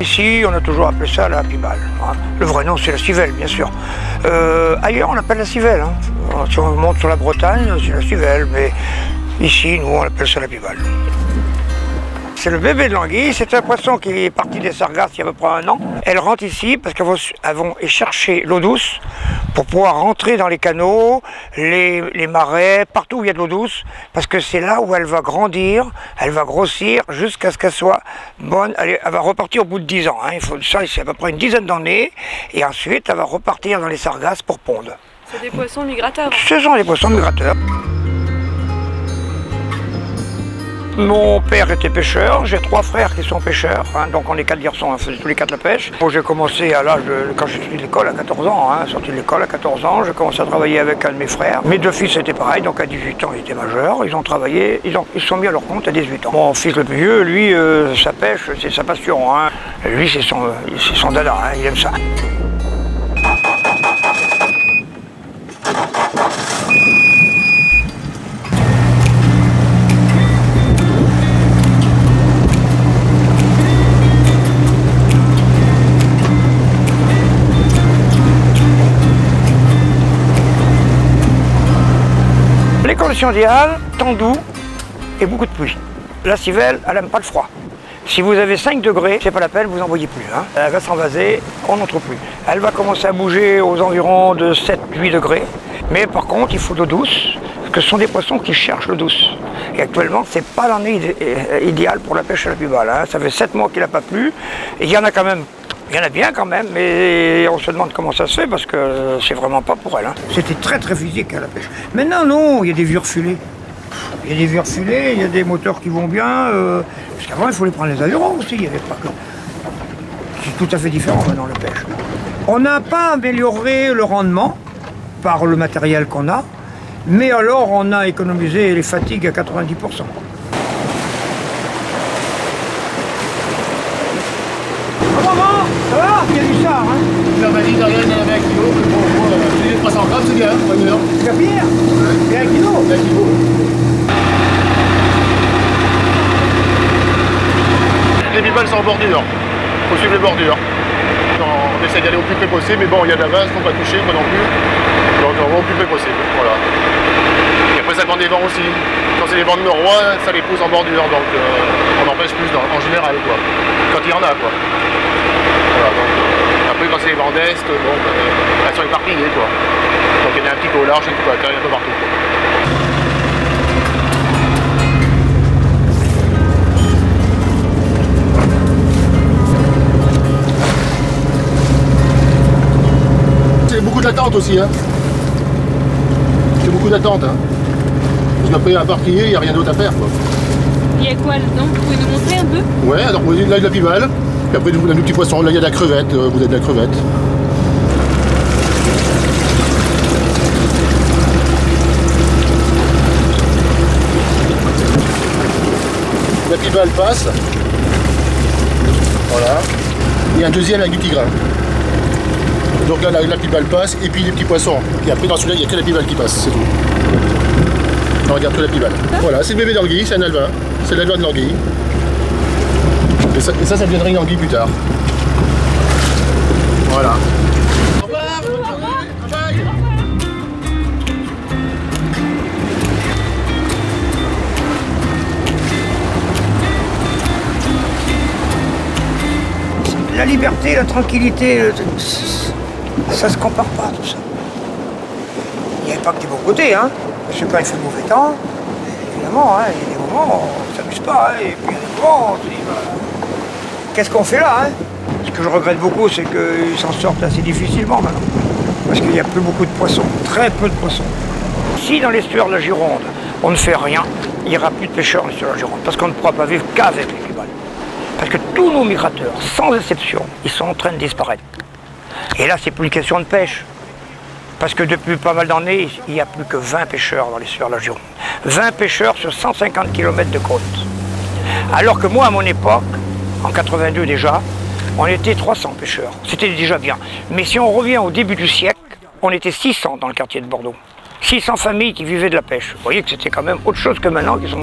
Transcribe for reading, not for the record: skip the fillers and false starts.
Ici, on a toujours appelé ça la pibale. Le vrai nom, c'est la civelle, bien sûr. Ailleurs, on appelle la civelle. Si on monte sur la Bretagne, c'est la civelle, mais ici, nous, on appelle ça la pibale. C'est le bébé de l'anguille, c'est un poisson qui est parti des Sargasses il y a à peu près 1 an. Elles rentrent ici parce qu'elles vont chercher l'eau douce pour pouvoir rentrer dans les canaux, les marais, partout où il y a de l'eau douce, parce que c'est là où elle va grandir, elle va grossir jusqu'à ce qu'elle soit bonne. Elle va repartir au bout de 10 ans. Il faut ça, c'est à peu près une dizaine d'années, et ensuite elle va repartir dans les Sargasses pour pondre. C'est des poissons migrateurs. Ce sont des poissons migrateurs. Mon père était pêcheur, j'ai 3 frères qui sont pêcheurs, donc on est 4 garçons, on faisait tous les 4 la pêche. J'ai commencé à l'âge quand je suis sorti de l'école à 14 ans, sorti de l'école à 14 ans, j'ai commencé à travailler avec un de mes frères. Mes 2 fils étaient pareil, donc à 18 ans ils étaient majeurs, ils ont travaillé, ils se sont mis à leur compte à 18 ans. Mon fils le plus vieux, lui, sa pêche, c'est sa passion. Lui c'est son dada, il aime ça. Les conditions idéales, temps doux et beaucoup de pluie. La civelle, elle n'aime pas le froid. Si vous avez 5 degrés, c'est pas la peine, vous n'en voyez plus. Elle va s'envaser, on n'entre plus. Elle va commencer à bouger aux environs de 7-8 degrés. Mais par contre, il faut de l'eau douce, parce que ce sont des poissons qui cherchent l'eau douce. Et actuellement, c'est pas l'année idéale pour la pêche à la pibale. Ça fait 7 mois qu'il n'a pas plu. Et il y en a quand même. Il y en a bien quand même, mais on se demande comment ça se fait parce que c'est vraiment pas pour elle. C'était très très physique à la pêche. Maintenant non, il y a des vieux refulés. Il y a des vieux refulés, il y a des moteurs qui vont bien. Parce qu'avant il fallait prendre les avirons aussi, il n'y avait pas que. C'est tout à fait différent maintenant la pêche. On n'a pas amélioré le rendement par le matériel qu'on a, mais alors on a économisé les fatigues à 90%. Ça va? Il y a du char, La valise de rien, il y en avait 1 kilo, mais bon, 300 grammes, c'est bien, c'est la pierre? Et 1 kilo? 1 kilo. Les bibales sont en bordure, il faut suivre les bordures. On essaie d'aller au plus près possible, mais bon, il y a de la vase, il ne faut pas toucher, moi non plus. Donc on va au plus près possible, voilà. Et après ça dépend des vents aussi. Quand c'est les vents de nord-ouest, ça les pousse en bordure, donc on en pêche plus en général, quoi. Quand il y en a, quoi. Voilà, donc, après quand c'est les vents d'est, bon, elles sont éparpillées, quoi. Donc il y en a un petit peu au large, un petit peu à terre, un peu partout, quoi. C'est beaucoup d'attente aussi, C'est beaucoup d'attente, Parce qu'après, à part crier, il n'y a rien d'autre à faire, quoi. Il y a quoi là-dedans? Vous pouvez nous montrer un peu? Ouais, alors vous avez là de la pibale. Et après, vous avez des petits poissons. Là, il y a de la crevette. Vous avez de la crevette. La pibale passe. Voilà. Et un deuxième avec du tigrin. Donc là, la pibale passe. Et puis les petits poissons. Et après, dans celui-là, il n'y a que la pibale qui passe. C'est tout. On regarde que la pibale. Voilà, c'est le bébé d'anguille. C'est un alvin. C'est l'alvin de l'anguille. Et ça deviendra une anguille plus tard. Voilà. Au revoir, bonne journée, bye. La liberté, la tranquillité, ça se compare pas tout ça. Il n'y avait pas que des bons côtés, Je sais pas, il fait mauvais temps. Évidemment, il y a des moments, on ne s'amuse pas, et puis il y a des moments, on se dit, qu'est-ce qu'on fait là, Ce que je regrette beaucoup, c'est qu'ils s'en sortent assez difficilement maintenant. Parce qu'il n'y a plus beaucoup de poissons, très peu de poissons. Si dans l'estuaire de la Gironde, on ne fait rien, il n'y aura plus de pêcheurs dans l'estuaire de la Gironde, parce qu'on ne pourra pas vivre qu'avec les pibales. Parce que tous nos migrateurs, sans exception, ils sont en train de disparaître. Et là, c'est plus une question de pêche. Parce que depuis pas mal d'années, il n'y a plus que 20 pêcheurs dans l'estuaire de la Gironde. 20 pêcheurs sur 150 km de côte. Alors que moi, à mon époque, en 82 déjà, on était 300 pêcheurs. C'était déjà bien. Mais si on revient au début du siècle, on était 600 dans le quartier de Bordeaux. 600 familles qui vivaient de la pêche. Vous voyez que c'était quand même autre chose que maintenant, qui sont